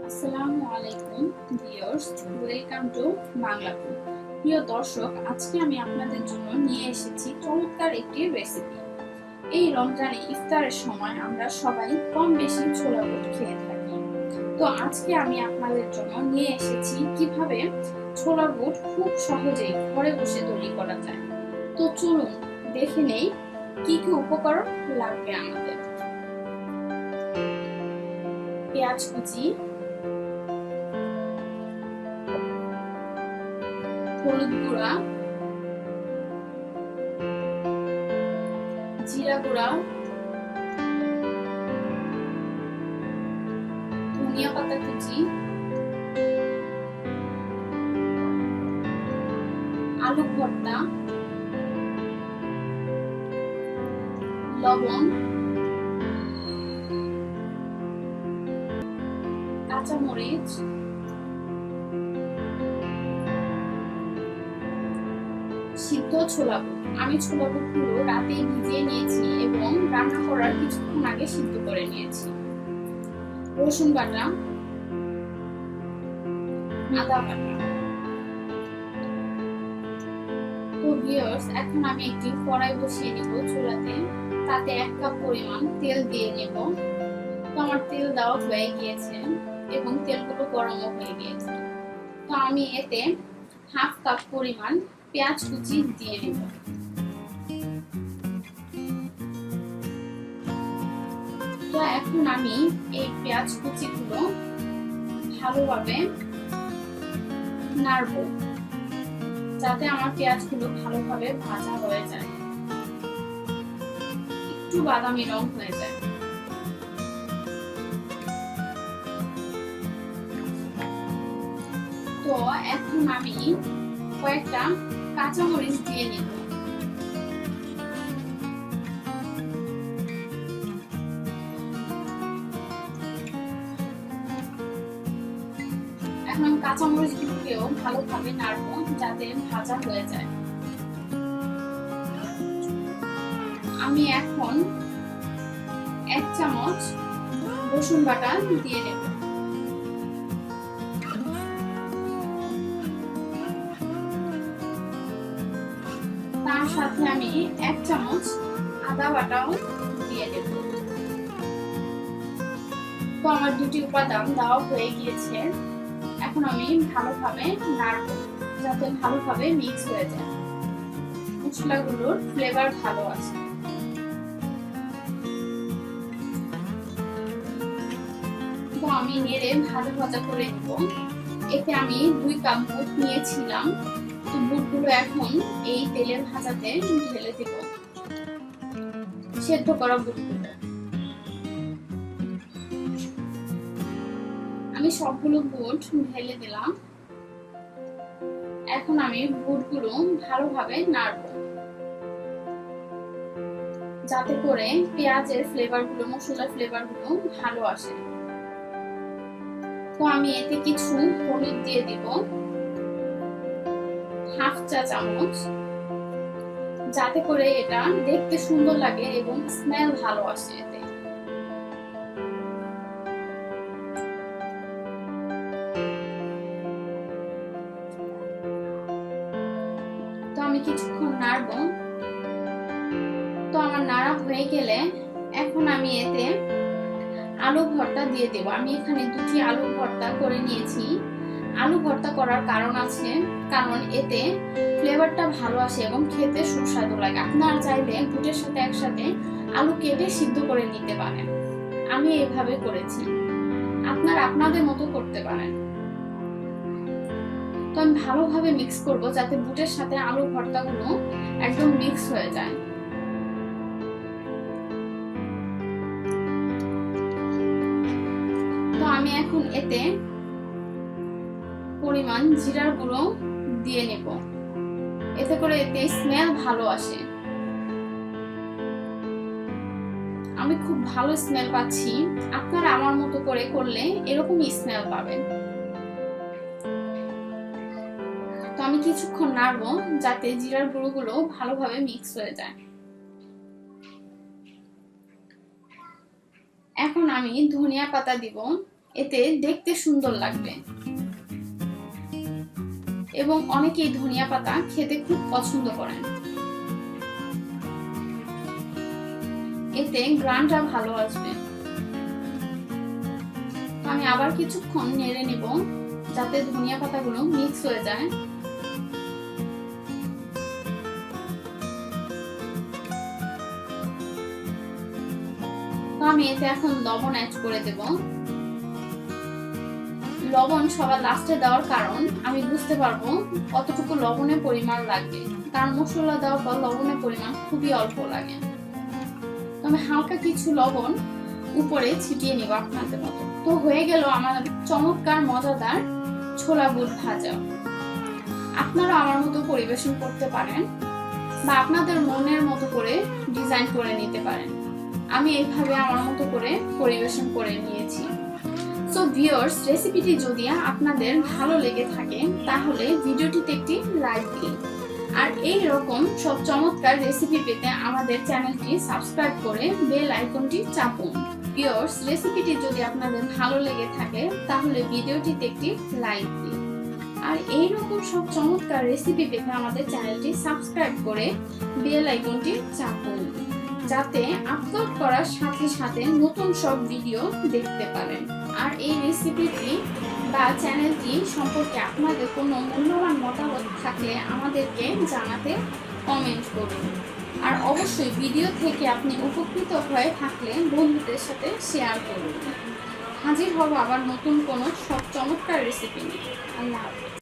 আসসালামু আলাইকুম viewers, welcome to Bangla food. প্রিয় দর্শক, আজকে আমি আপনাদের জন্য নিয়ে এসেছি চমৎকার একটি রেসিপি। এই রমজানে ইফতারের সময় আমরা সবাই কম বেশি ছোলা বুট খেয়ে থাকি। তো আজকে আমি আপনাদের জন্য নিয়ে এসেছি কিভাবে ছোলা বুট খুব সহজেই ঘরে বসে তৈরি করা যায়। তো চলুন দেখে নেই কি কি উপকরণ লাগবে আমাদের। পেঁয়াজ কুচি, হলুদ গুঁড়া, জিরা গুঁড়া, ধনিয়া পাতা কুচি, আলু ভর্তা, লবণ, কাঁচামরিচ, সিদ্ধ ছোলা বুট। আমি ছোলা বুটগুলো রাতে ভিজিয়ে নিয়েছি এবং রান্না করার কিছুক্ষণ আগে সিদ্ধ করে নিয়েছি। রসুন বাটা, আদা বাটা। তো ভিউয়ার্স, এখন আমি একটি কড়াই বসিয়ে নিব চুলাতে। তাতে 1 কাপ পরিমাণ তেল দিয়ে নেব। তো আমার তেল দেওয়া হয়ে গিয়েছে এবং তেলগুলো গরমও হয়ে গিয়েছে। তো আমি এতে 1/2 কাপ পরিমাণ পেঁয়াজ কুচি দিয়ে নেব। তো এখন আমি এই পেঁয়াজ কুচিগুলো ভালোভাবে নাড়বো, যাতে আমার পেঁয়াজগুলো ভালোভাবে ভাজা হয়ে যায়, একটু বাদামি রং হয়ে যায়। তো এখন আমি কয়েকটা কাঁচামরিচ দিয়ে নিব। এখন কাঁচামরিচগুলোকেও ভালোভাবে নাড়বো, যাতে ভাজা হয়ে যায়। আমি এখন 1 চামচ রসুন বাটা দিয়ে নেব। তার সাথে আমি 1 চামচ আদা বাটাও দিয়ে দেব। তো আমার দুটি উপাদান দেওয়া হয়ে গিয়েছে। এখন আমি ভালোভাবে নাড়বো, যাতে ভালোভাবে মিক্স হয়ে যায়, মশলাগুলোর ফ্লেভার ভালো আসে। তো আমি নেড়ে ভাজা ভাজা করে নিব। এতে আমি 2 কাপ বুট নিয়েছিলাম। তো বুটগুলো এখন এই তেলের ভাজাতে ঢেলে দেব, সেদ্ধ করা বুটগুলো। আমি সবগুলো বুট ঢেলে দিলাম। এখন আমি বুটগুলো ভালোভাবে নাড়বো, যাতে করে পেঁয়াজের ফ্লেভারগুলো, মশলার ফ্লেভারগুলো ভালো আসে। তো আমি এতে কিছু হলুদ দিয়ে দিব, 1/2 চা চামচ, যাতে করে এটা দেখতে সুন্দর লাগে এবং স্মেল ভালো আসে এতে। তো আমি কিছুক্ষণ নাড়বো। তো আমার নাড়া হয়ে গেলে এখন আমি এতে আলু ভর্তা দিয়ে দেব। আমি এখানে 2টি আলু ভর্তা করে নিয়েছি। আলু ভর্তা করার কারণ আছে, কারণ এতে ফ্লেভারটা ভালো আসে এবং খেতে সুস্বাদু লাগে। আপনারা চাইলে বুটের সাথে একসাথে আলু কেটে সিদ্ধ করে নিতে পারেন। আমি এইভাবে করেছি, আপনারা আপনাদের মতো করতে পারেন। তো আমি ভালোভাবে মিক্স করব, যাতে বুটের সাথে আলু ভর্তাগুলো একদম মিক্স হয়ে যায়। তো আমি এখন এতে পরিমাণ জিরার গুঁড়ো দিয়ে নেব, এতে করে এতে স্মেল ভালো আসে। আমি খুব ভালো স্মেল পাচ্ছি। আপনারা আমার মতো করে করলে এরকমই স্মেল পাবেন। তো আমি কিছুক্ষণ নাড়বো, যাতে জিরার গুঁড়োগুলো ভালোভাবে মিক্স হয়ে যায়। এখন আমি ধনিয়া পাতা দিব, এতে দেখতে সুন্দর লাগবে। এবং অনেকেই ধনিয়া পাতা খেতে খুব পছন্দ করেন, এতে ঘ্রাণটা ভালো আসবে। আমি আবার কিছুক্ষণ নেড়ে নিব যাতে ধনিয়া পাতাগুলো মিক্স হয়ে যায়। আমি এতে এখন লবণ অ্যাড করে দেব। লবণ সবার লাস্টে দেওয়ার কারণ আমি বুঝতে পারবো কতটুকু লবণের পরিমাণ লাগবে, কারণ মশলা দেওয়ার পর লবণের পরিমাণ খুবই অল্প লাগে। আমি হালকা কিছু লবণ উপরে ছিটিয়ে নিব আপনাদের মতো। তো হয়ে গেল আমার চমৎকার মজাদার ছোলা বুট ভাজা। আপনারা আমার মতো পরিবেশন করতে পারেন বা আপনাদের মনের মতো করে ডিজাইন করে নিতে পারেন। আমি এইভাবে আমার মতো করে পরিবেশন করে নিয়েছি। সো ভিউয়ার্স, রেসিপিটি যদি আপনাদের ভালো লেগে থাকে তাহলে ভিডিওটিতে একটি লাইক দিন। আর এই রকম সব চমৎকার রেসিপি পেতে আমাদের চ্যানেলটি সাবস্ক্রাইব করে বেল আইকনটি চাপুন। ভিউয়ার্স, রেসিপিটি যদি আপনাদের ভালো লেগে থাকে তাহলে ভিডিওটিতে একটি লাইক দিন। আর এই রকম সব চমৎকার রেসিপি পেতে আমাদের চ্যানেলটি সাবস্ক্রাইব করে বেল আইকনটি চাপুন, যাতে আপলোড করার সাথে সাথে নতুন সব ভিডিও দেখতে পারেন। আর এই রেসিপিটি বা চ্যানেলটি সম্পর্কে আপনাদের কোনো মূল্যবান মতামত থাকলে আমাদেরকে জানাতে কমেন্ট করুন। আর অবশ্যই ভিডিও থেকে আপনি উপকৃত হয়ে থাকলে বন্ধুদের সাথে শেয়ার করুন। হাজির হব আবার নতুন কোনো সব চমৎকার রেসিপি নিয়ে। আল্লাহ হাফেজ।